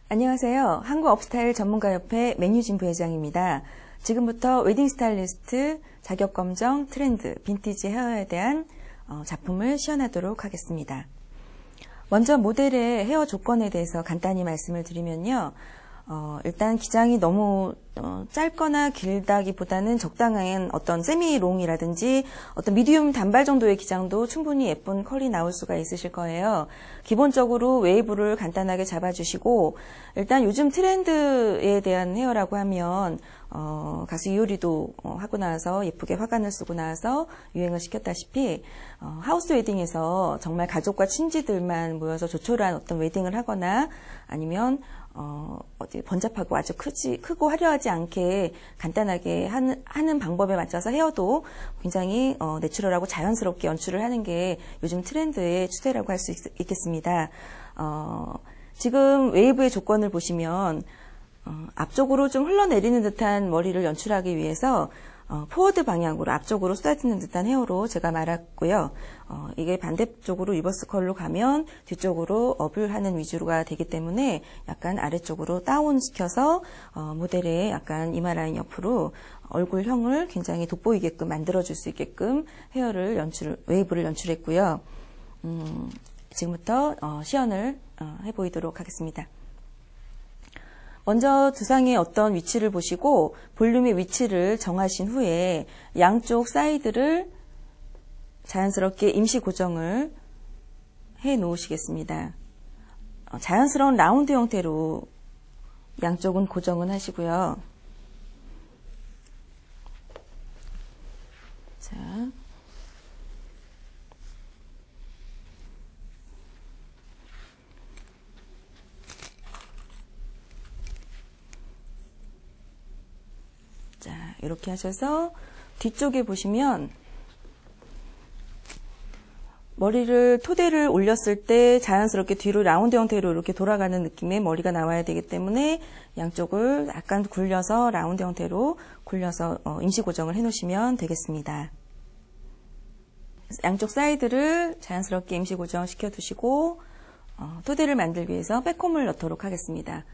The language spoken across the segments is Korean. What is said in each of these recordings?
안녕하세요. 한국업스타일 전문가협회 맨유진 부회장입니다. 지금부터 웨딩 스타일리스트 자격검정 트렌드 빈티지 헤어에 대한 작품을 시연하도록 하겠습니다. 먼저 모델의 헤어 조건에 대해서 간단히 말씀을 드리면요. 일단 기장이 너무 짧거나 길다기보다는 적당한 어떤 세미롱이라든지 어떤 미디움 단발 정도의 기장도 충분히 예쁜 컬이 나올 수가 있으실 거예요. 기본적으로 웨이브를 간단하게 잡아주시고, 일단 요즘 트렌드에 대한 헤어라고 하면 가수 이효리도 하고 나서 예쁘게 화관을 쓰고 나서 유행을 시켰다시피 하우스 웨딩에서 정말 가족과 친지들만 모여서 조촐한 어떤 웨딩을 하거나 아니면 어디 번잡하고 아주 크고 화려하지 않게 간단하게 하는 방법에 맞춰서 헤어도 굉장히 내추럴하고 자연스럽게 연출을 하는 게 요즘 트렌드의 추세라고 할 수 있겠습니다. 지금 웨이브의 조건을 보시면 앞쪽으로 좀 흘러내리는 듯한 머리를 연출하기 위해서 포워드 방향으로 앞쪽으로 쏟아지는 듯한 헤어로 제가 말았고요. 이게 반대쪽으로 리버스 컬로 가면 뒤쪽으로 업을 하는 위주가 되기 때문에 약간 아래쪽으로 다운시켜서 모델의 약간 이마 라인 옆으로 얼굴형을 굉장히 돋보이게끔 만들어줄 수 있게끔 웨이브를 연출했고요. 지금부터 시연을 해보이도록 하겠습니다. 먼저 두상의 어떤 위치를 보시고 볼륨의 위치를 정하신 후에 양쪽 사이드를 자연스럽게 임시 고정을 해 놓으시겠습니다. 자연스러운 라운드 형태로 양쪽은 고정은 하시고요. 자. 이렇게 하셔서 뒤쪽에 보시면 머리를 토대를 올렸을 때 자연스럽게 뒤로 라운드 형태로 이렇게 돌아가는 느낌의 머리가 나와야 되기 때문에 양쪽을 약간 굴려서 라운드 형태로 굴려서 임시 고정을 해 놓으시면 되겠습니다. 양쪽 사이드를 자연스럽게 임시 고정시켜 두시고 토대를 만들기 위해서 백홈을 넣도록 하겠습니다.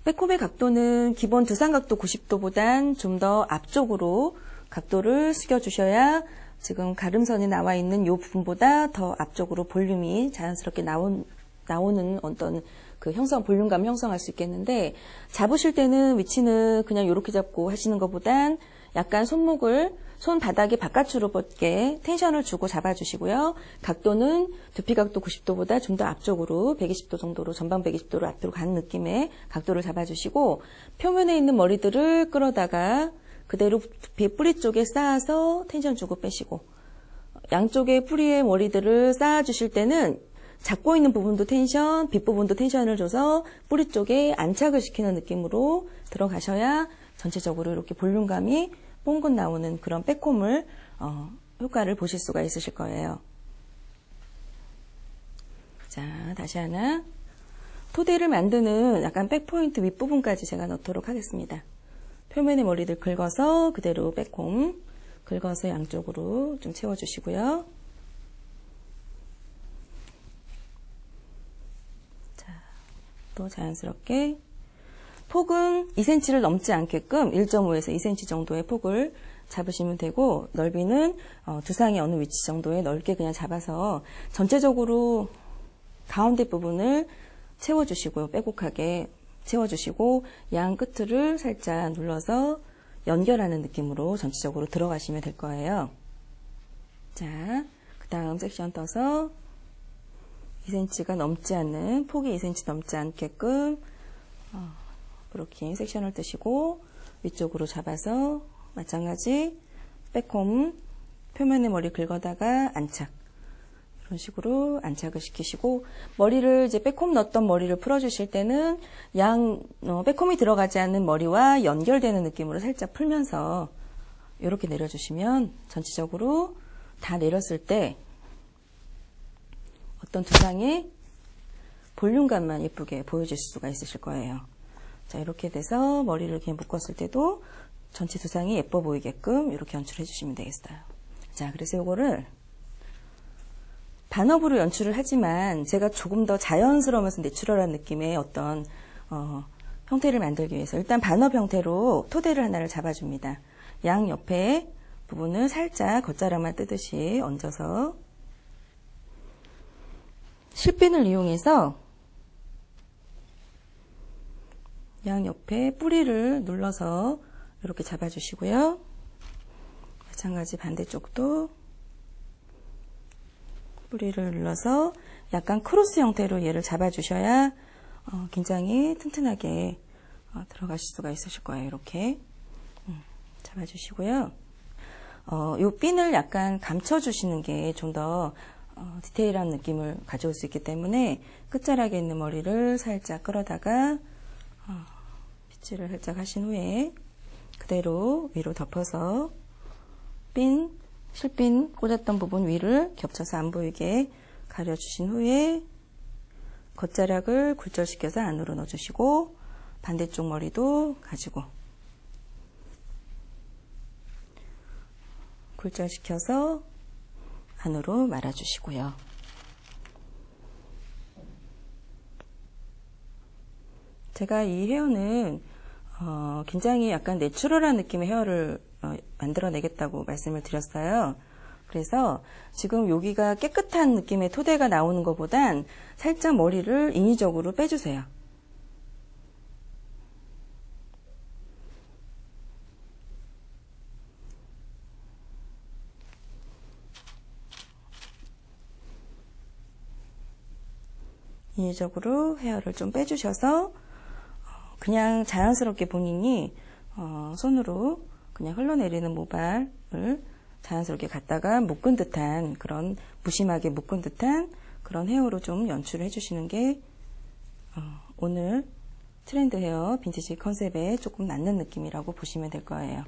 백홈의 각도는 기본 두상각도 90도보단 좀 더 앞쪽으로 각도를 숙여주셔야 지금 가름선이 나와 있는 이 부분보다 더 앞쪽으로 볼륨이 자연스럽게 나오는 어떤 그 볼륨감을 형성할 수 있겠는데, 잡으실 때는 위치는 그냥 이렇게 잡고 하시는 것보단 약간 손바닥이 바깥으로 뻗게 텐션을 주고 잡아주시고요. 각도는 두피 각도 90도보다 좀 더 앞쪽으로 120도 정도로, 전방 120도로 앞으로 가는 느낌의 각도를 잡아주시고, 표면에 있는 머리들을 끌어다가 그대로 두피 뿌리 쪽에 쌓아서 텐션 주고 빼시고, 양쪽의 뿌리의 머리들을 쌓아주실 때는 잡고 있는 부분도 텐션, 빗부분도 텐션을 줘서 뿌리 쪽에 안착을 시키는 느낌으로 들어가셔야 전체적으로 이렇게 볼륨감이 뽕긋 나오는 그런 백홈을 효과를 보실 수가 있으실 거예요. 자, 다시 하나. 토대를 만드는 약간 백포인트 윗부분까지 제가 넣도록 하겠습니다. 표면의 머리들 긁어서 그대로 백홈 긁어서 양쪽으로 좀 채워주시고요. 자, 또 자연스럽게 폭은 2cm를 넘지 않게끔 1.5에서 2cm 정도의 폭을 잡으시면 되고, 넓이는 두상의 어느 위치 정도에 넓게 그냥 잡아서 전체적으로 가운데 부분을 채워주시고요. 빼곡하게 채워주시고 양 끝을 살짝 눌러서 연결하는 느낌으로 전체적으로 들어가시면 될 거예요. 자, 그 다음 섹션 떠서 2cm가 넘지 않는, 폭이 2cm 넘지 않게끔 브로킹 섹션을 뜨시고 위쪽으로 잡아서 마찬가지 백홈 표면에 머리 긁어다가 안착, 이런 식으로 안착을 시키시고, 머리를 이제 백홈 넣었던 머리를 풀어주실 때는 백홈이 들어가지 않는 머리와 연결되는 느낌으로 살짝 풀면서 이렇게 내려주시면 전체적으로 다 내렸을 때 어떤 두상의 볼륨감만 예쁘게 보여줄 수가 있으실 거예요. 자, 이렇게 돼서 머리를 이렇게 묶었을 때도 전체 두상이 예뻐 보이게끔 이렇게 연출해 주시면 되겠어요. 자, 그래서 이거를 반업으로 연출을 하지만 제가 조금 더 자연스러우면서 내추럴한 느낌의 어떤 형태를 만들기 위해서 일단 반업 형태로 토대를 하나를 잡아줍니다. 양 옆에 부분을 살짝 겉자락만 뜨듯이 얹어서 실핀을 이용해서 양 옆에 뿌리를 눌러서 이렇게 잡아주시고요. 마찬가지 반대쪽도 뿌리를 눌러서 약간 크로스 형태로 얘를 잡아주셔야 굉장히 튼튼하게 들어가실 수가 있으실 거예요. 이렇게 잡아주시고요. 요 핀을 약간 감춰주시는 게 좀 더 디테일한 느낌을 가져올 수 있기 때문에 끝자락에 있는 머리를 살짝 끌어다가 빗질을 살짝 하신 후에 그대로 위로 덮어서 실핀 꽂았던 부분 위를 겹쳐서 안 보이게 가려주신 후에 겉자락을 굴절시켜서 안으로 넣어주시고 반대쪽 머리도 가지고 굴절시켜서 안으로 말아주시고요. 제가 이 헤어는 굉장히 약간 내추럴한 느낌의 헤어를 만들어내겠다고 말씀을 드렸어요. 그래서 지금 여기가 깨끗한 느낌의 토대가 나오는 것보단 살짝 머리를 인위적으로 빼주세요. 인위적으로 헤어를 좀 빼주셔서 그냥 자연스럽게 본인이 손으로 그냥 흘러내리는 모발을 자연스럽게 갖다가 묶은 듯한 그런 무심하게 묶은 듯한 그런 헤어로 좀 연출을 해주시는 게 오늘 트렌드 헤어 빈티지 컨셉에 조금 맞는 느낌이라고 보시면 될 거예요.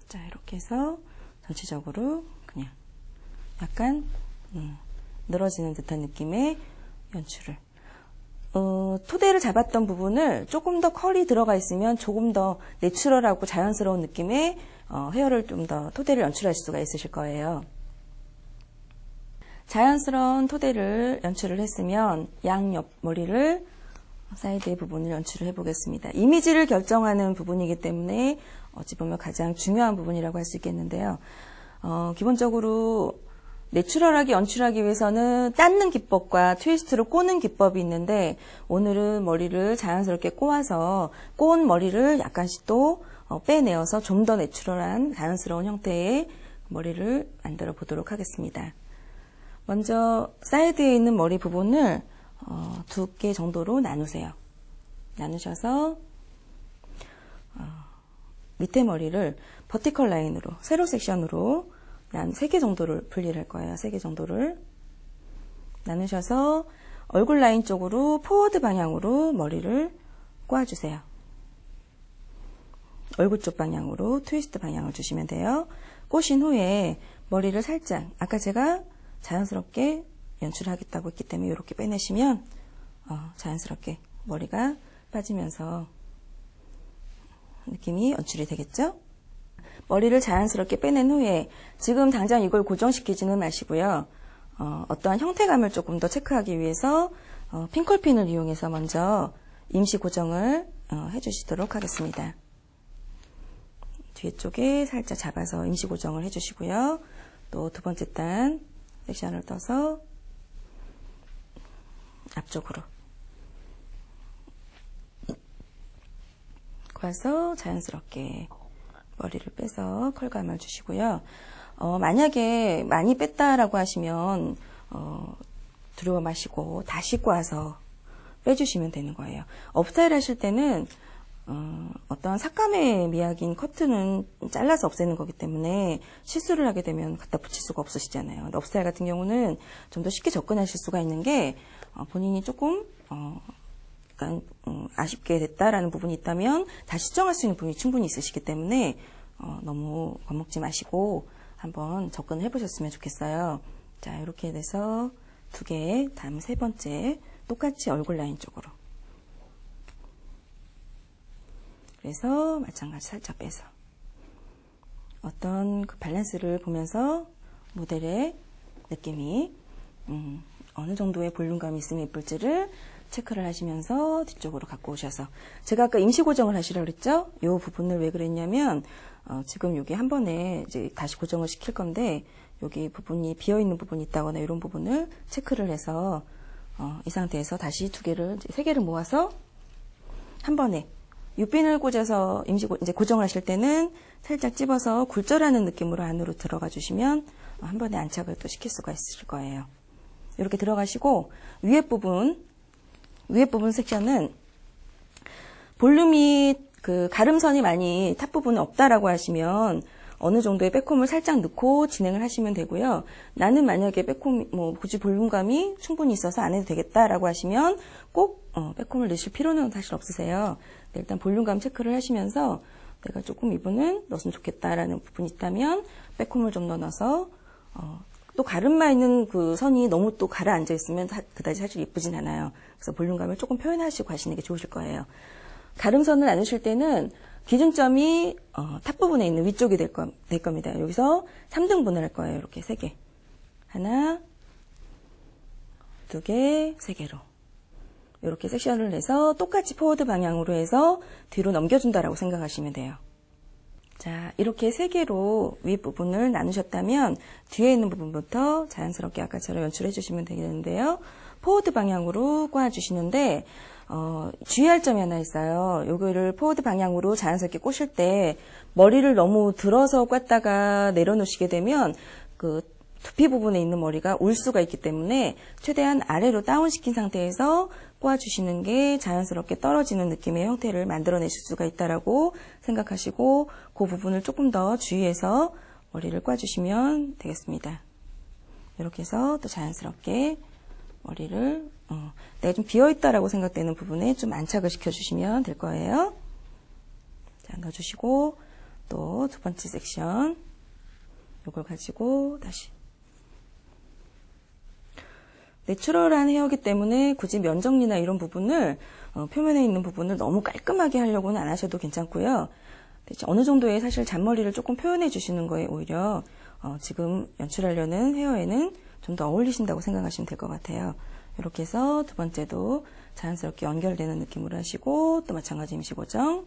자, 이렇게 해서 전체적으로 그냥 약간 늘어지는 듯한 느낌의 연출을 토대를 잡았던 부분을 조금 더 컬이 들어가 있으면 조금 더 내추럴하고 자연스러운 느낌의 헤어를 좀 더 토대를 연출할 수가 있으실 거예요. 자연스러운 토대를 연출을 했으면 양옆 머리를 사이드의 부분을 연출을 해보겠습니다. 이미지를 결정하는 부분이기 때문에 어찌 보면 가장 중요한 부분이라고 할 수 있겠는데요. 기본적으로 내추럴하게 연출하기 위해서는 닦는 기법과 트위스트로 꼬는 기법이 있는데 오늘은 머리를 자연스럽게 꼬아서 꼬은 머리를 약간씩 또 빼내어서 좀 더 내추럴한 자연스러운 형태의 머리를 만들어 보도록 하겠습니다. 먼저 사이드에 있는 머리 부분을 2개 정도로 나누세요. 나누셔서 밑에 머리를 버티컬 라인으로 세로 섹션으로 한 3개 정도를 분리를 할 거예요. 3개 정도를 나누셔서 얼굴 라인 쪽으로 포워드 방향으로 머리를 꼬아주세요. 얼굴 쪽 방향으로 트위스트 방향을 주시면 돼요. 꼬신 후에 머리를 살짝 아까 제가 자연스럽게 연출하겠다고 했기 때문에 이렇게 빼내시면 자연스럽게 머리가 빠지면서 느낌이 연출이 되겠죠? 머리를 자연스럽게 빼낸 후에 지금 당장 이걸 고정시키지는 마시고요. 어떠한 형태감을 조금 더 체크하기 위해서 핑컬핀을 이용해서 먼저 임시 고정을 해주시도록 하겠습니다. 뒤에 쪽에 살짝 잡아서 임시 고정을 해주시고요. 또 두 번째 단 섹션을 떠서 앞쪽으로 꼬아서 자연스럽게 머리를 빼서 컬감을 주시고요. 만약에 많이 뺐다라고 하시면 두려워 마시고 다시 꼬아서 빼주시면 되는 거예요. 업스타일 하실 때는 어떠한 삭감의 미학인 커트는 잘라서 없애는 거기 때문에 실수를 하게 되면 갖다 붙일 수가 없으시잖아요. 근데 업스타일 같은 경우는 좀 더 쉽게 접근하실 수가 있는 게 본인이 조금 약간 아쉽게 됐다라는 부분이 있다면 다시 수정할 수 있는 부분이 충분히 있으시기 때문에 너무 겁먹지 마시고 한번 접근을 해보셨으면 좋겠어요. 자, 이렇게 돼서 2개, 다음 3번째 똑같이 얼굴 라인 쪽으로 그래서 마찬가지 살짝 빼서 어떤 그 밸런스를 보면서 모델의 느낌이 어느 정도의 볼륨감이 있으면 예쁠지를 체크를 하시면서 뒤쪽으로 갖고 오셔서 제가 아까 임시 고정을 하시라고 그랬죠? 이 부분을 왜 그랬냐면 지금 여기 한 번에 이제 다시 고정을 시킬 건데 여기 부분이 비어있는 부분이 있다거나 이런 부분을 체크를 해서 이 상태에서 다시 세 개를 모아서 한 번에 육빈을 꽂아서 이제 고정을 하실 때는 살짝 찝어서 굴절하는 느낌으로 안으로 들어가 주시면 한 번에 안착을 또 시킬 수가 있을 거예요. 이렇게 들어가시고 위에 부분 섹션은 볼륨이 그 가름선이 많이 탑 부분은 없다라고 하시면 어느 정도의 백홈을 살짝 넣고 진행을 하시면 되고요. 나는 만약에 백홈 굳이 볼륨감이 충분히 있어서 안 해도 되겠다라고 하시면 꼭 백홈을 넣으실 필요는 사실 없으세요. 네, 일단 볼륨감 체크를 하시면서 내가 조금 이 부분은 넣었으면 좋겠다라는 부분이 있다면 백홈을 좀 더 넣어서 또 가름만 있는 그 선이 너무 또 가라앉아 있으면 그다지 사실 예쁘진 않아요. 그래서 볼륨감을 조금 표현하시고 하시는 게 좋으실 거예요. 가름선을 나누실 때는 기준점이 탑 부분에 있는 위쪽이 될 겁니다. 여기서 3등분을 할 거예요. 이렇게 3개. 하나, 2개, 3개로. 이렇게 섹션을 내서 똑같이 포워드 방향으로 해서 뒤로 넘겨준다라고 생각하시면 돼요. 자, 이렇게 3개로 윗부분을 나누셨다면 뒤에 있는 부분부터 자연스럽게 아까처럼 연출해 주시면 되겠는데요. 포워드 방향으로 꽂아주시는데 주의할 점이 하나 있어요. 요거를 포워드 방향으로 자연스럽게 꽂을 때 머리를 너무 들어서 꽂다가 내려놓으시게 되면 그 두피 부분에 있는 머리가 울 수가 있기 때문에 최대한 아래로 다운시킨 상태에서 꽂아주시는 게 자연스럽게 떨어지는 느낌의 형태를 만들어내실 수가 있다라고 생각하시고 그 부분을 조금 더 주의해서 머리를 꽂아주시면 되겠습니다. 이렇게 해서 또 자연스럽게 머리를 내가 좀 비어있다라고 생각되는 부분에 좀 안착을 시켜주시면 될 거예요. 자, 넣어주시고 또 두 번째 섹션 이걸 가지고 다시 내추럴한 헤어기 때문에 굳이 면 정리나 이런 부분을 표면에 있는 부분을 너무 깔끔하게 하려고는 안 하셔도 괜찮고요. 어느 정도의 사실 잔머리를 조금 표현해 주시는 거에 오히려 지금 연출하려는 헤어에는 좀 더 어울리신다고 생각하시면 될 것 같아요. 이렇게 해서 두 번째도 자연스럽게 연결되는 느낌으로 하시고 또 마찬가지 임시 고정.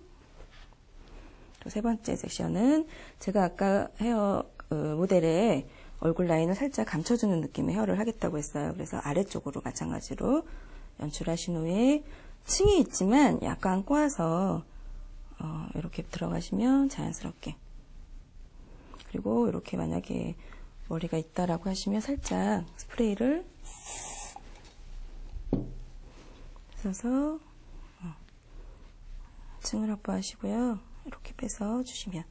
또 세 번째 섹션은 제가 아까 헤어 모델에 얼굴 라인을 살짝 감춰주는 느낌의 헤어를 하겠다고 했어요. 그래서 아래쪽으로 마찬가지로 연출하신 후에 층이 있지만 약간 꼬아서 이렇게 들어가시면 자연스럽게. 그리고 이렇게 만약에 머리가 있다라고 하시면 살짝 스프레이를 써서 층을 확보하시고요. 이렇게 빼서 주시면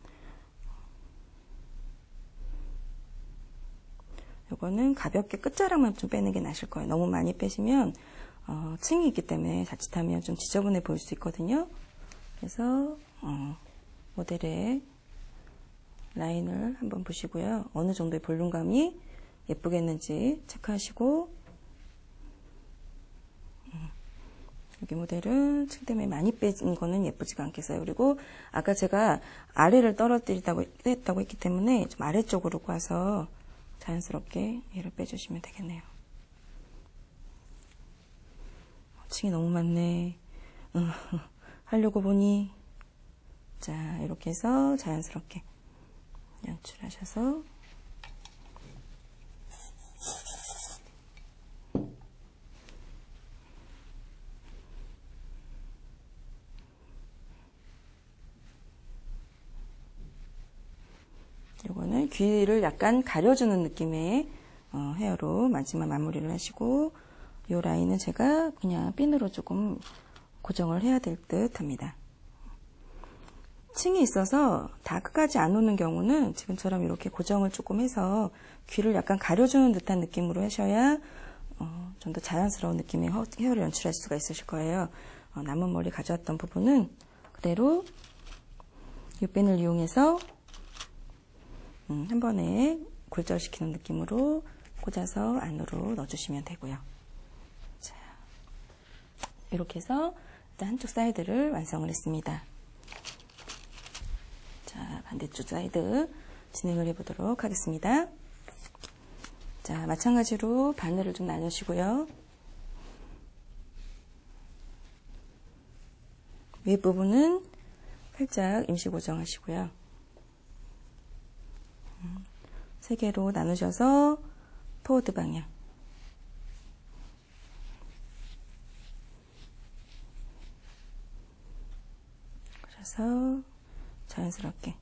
요거는 가볍게 끝자락만 좀 빼는 게 나으실 거예요. 너무 많이 빼시면 층이 있기 때문에 자칫하면 좀 지저분해 보일 수 있거든요. 그래서 모델의 라인을 한번 보시고요. 어느 정도의 볼륨감이 예쁘겠는지 체크하시고 여기 모델은 층 때문에 많이 빼진 거는 예쁘지가 않겠어요. 그리고 아까 제가 아래를 떨어뜨리다고 했다고 했기 때문에 좀 아래쪽으로 꽈서 자연스럽게 얘를 빼주시면 되겠네요. 층이 너무 많네. 하려고 보니 자 이렇게 해서 자연스럽게 연출하셔서 요거는 귀를 약간 가려주는 느낌의 헤어로 마지막 마무리를 하시고 요 라인은 제가 그냥 핀으로 조금 고정을 해야 될 듯 합니다. 층이 있어서 다 끝까지 안 오는 경우는 지금처럼 이렇게 고정을 조금 해서 귀를 약간 가려주는 듯한 느낌으로 하셔야 좀 더 자연스러운 느낌의 헤어를 연출할 수가 있으실 거예요. 남은 머리 가져왔던 부분은 그대로 U핀을 이용해서 한 번에 굴절시키는 느낌으로 꽂아서 안으로 넣어주시면 되고요. 자, 이렇게 해서 일단 한쪽 사이드를 완성을 했습니다. 자, 반대쪽 사이드 진행을 해보도록 하겠습니다. 자, 마찬가지로 바늘을 좀 나누시고요. 윗부분은 살짝 임시 고정하시고요. 3개로 나누셔서 포워드 방향. 그래서 자연스럽게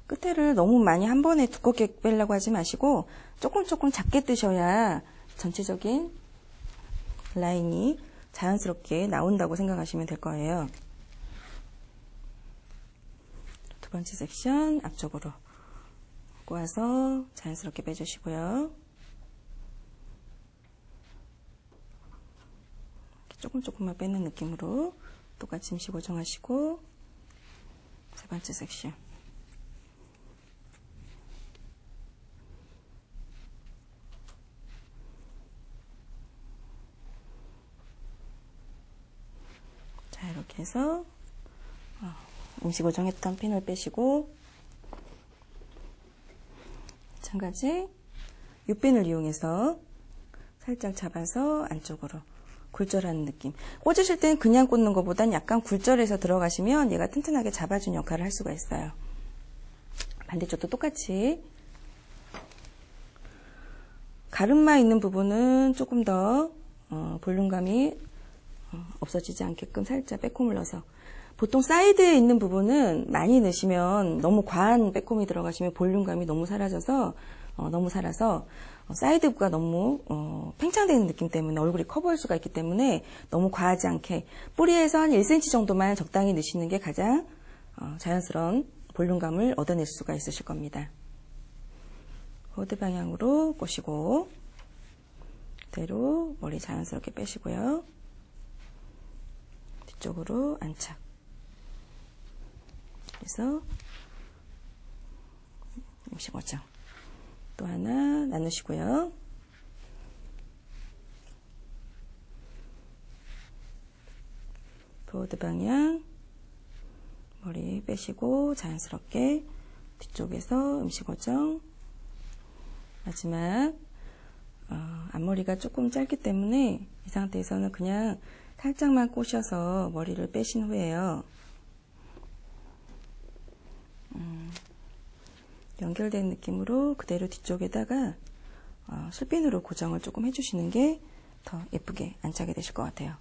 끝에를 너무 많이 한 번에 두껍게 빼려고 하지 마시고 조금 작게 뜨셔야 전체적인 라인이 자연스럽게 나온다고 생각하시면 될 거예요. 두 번째 섹션 앞쪽으로 꼬아서 자연스럽게 빼주시고요. 조금만 빼는 느낌으로 똑같이 임시 고정하시고 세 번째 섹션 자, 이렇게 해서 임시 고정했던 핀을 빼시고 마찬가지 U핀을 이용해서 살짝 잡아서 안쪽으로 굴절하는 느낌. 꽂으실 땐 그냥 꽂는 것보단 약간 굴절해서 들어가시면 얘가 튼튼하게 잡아준 역할을 할 수가 있어요. 반대쪽도 똑같이 가름마 있는 부분은 조금 더 볼륨감이 없어지지 않게끔 살짝 빼꼼을 넣어서 보통 사이드에 있는 부분은 많이 넣으시면 너무 과한 빼꼼이 들어가시면 볼륨감이 너무 사라져서 너무 살아서 사이드가 너무 팽창되는 느낌 때문에 얼굴이 커 보일 수가 있기 때문에 너무 과하지 않게 뿌리에서 한 1cm 정도만 적당히 넣으시는 게 가장 자연스러운 볼륨감을 얻어낼 수가 있으실 겁니다. 포워드 방향으로 꼬시고 그대로 머리 자연스럽게 빼시고요. 뒤쪽으로 안착. 그래서 임시 고정. 또 하나 나누시고요. 포워드 방향 머리 빼시고 자연스럽게 뒤쪽에서 임시 고정. 마지막 앞머리가 조금 짧기 때문에 이 상태에서는 그냥 살짝만 꼬셔서 머리를 빼신 후에요. 연결된 느낌으로 그대로 뒤쪽에다가 술핀으로 고정을 조금 해주시는 게 더 예쁘게 안착이 되실 것 같아요.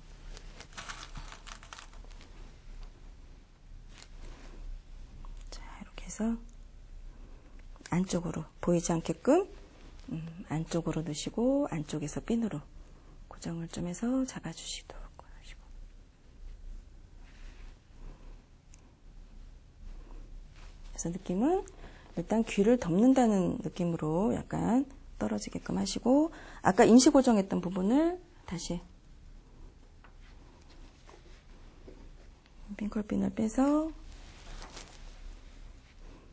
자, 이렇게 해서 안쪽으로 보이지 않게끔 안쪽으로 넣으시고 안쪽에서 핀으로 고정을 좀 해서 잡아주시도록 하시고 그래서 느낌은 일단 귀를 덮는다는 느낌으로 약간 떨어지게끔 하시고 아까 임시 고정했던 부분을 다시 핑클핀을 빼서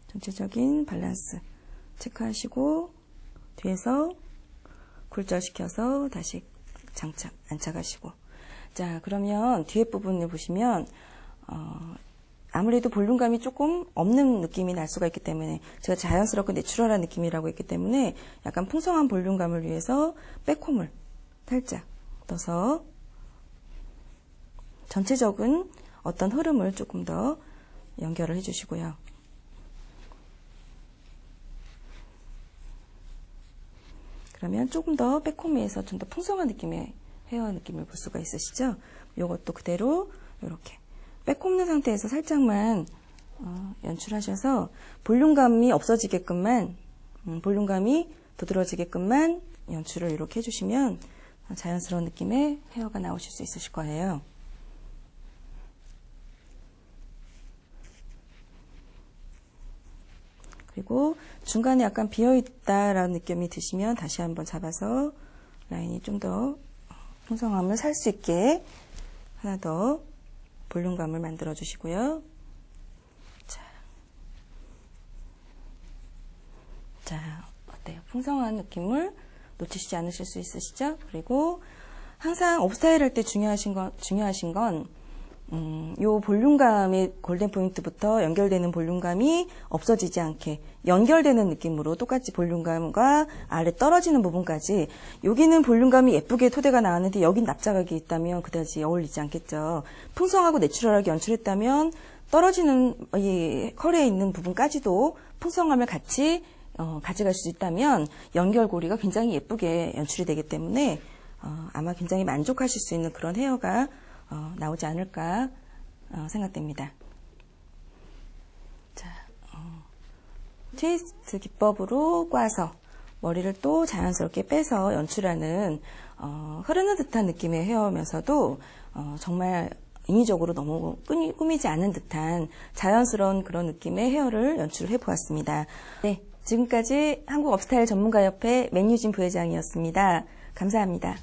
전체적인 밸런스 체크하시고 뒤에서 굴절시켜서 다시 안착하시고 자 그러면 뒤에 부분을 보시면 아무래도 볼륨감이 조금 없는 느낌이 날 수가 있기 때문에 제가 자연스럽고 내추럴한 느낌이라고 했기 때문에 약간 풍성한 볼륨감을 위해서 백홈을 살짝 넣어서 전체적인 어떤 흐름을 조금 더 연결을 해주시고요. 그러면 조금 더 백홈에서 좀 더 풍성한 느낌의 헤어 느낌을 볼 수가 있으시죠? 이것도 그대로 이렇게 빼꼽는 상태에서 살짝만 연출하셔서 볼륨감이 없어지게끔만 볼륨감이 도드러지게끔만 연출을 이렇게 해주시면 자연스러운 느낌의 헤어가 나오실 수 있으실 거예요. 그리고 중간에 약간 비어있다라는 느낌이 드시면 다시 한번 잡아서 라인이 좀 더 풍성함을 살 수 있게 하나 더 볼륨감을 만들어 주시고요. 자, 어때요? 풍성한 느낌을 놓치시지 않으실 수 있으시죠? 그리고 항상 업스타일 할 때 중요하신 건 요 볼륨감의 골든 포인트부터 연결되는 볼륨감이 없어지지 않게 연결되는 느낌으로 똑같이 볼륨감과 아래 떨어지는 부분까지 여기는 볼륨감이 예쁘게 토대가 나왔는데 여긴 납작하게 있다면 그다지 어울리지 않겠죠. 풍성하고 내추럴하게 연출했다면 떨어지는 이 컬에 있는 부분까지도 풍성함을 같이 가져갈 수 있다면 연결고리가 굉장히 예쁘게 연출이 되기 때문에 아마 굉장히 만족하실 수 있는 그런 헤어가 나오지 않을까 생각됩니다. 자, 트위스트 기법으로 꽈서 머리를 또 자연스럽게 빼서 연출하는 흐르는 듯한 느낌의 헤어면서도 정말 인위적으로 너무 꾸미지 않은 듯한 자연스러운 그런 느낌의 헤어를 연출해 보았습니다. 네, 지금까지 한국업스타일 전문가협회 맨유진 부회장이었습니다. 감사합니다.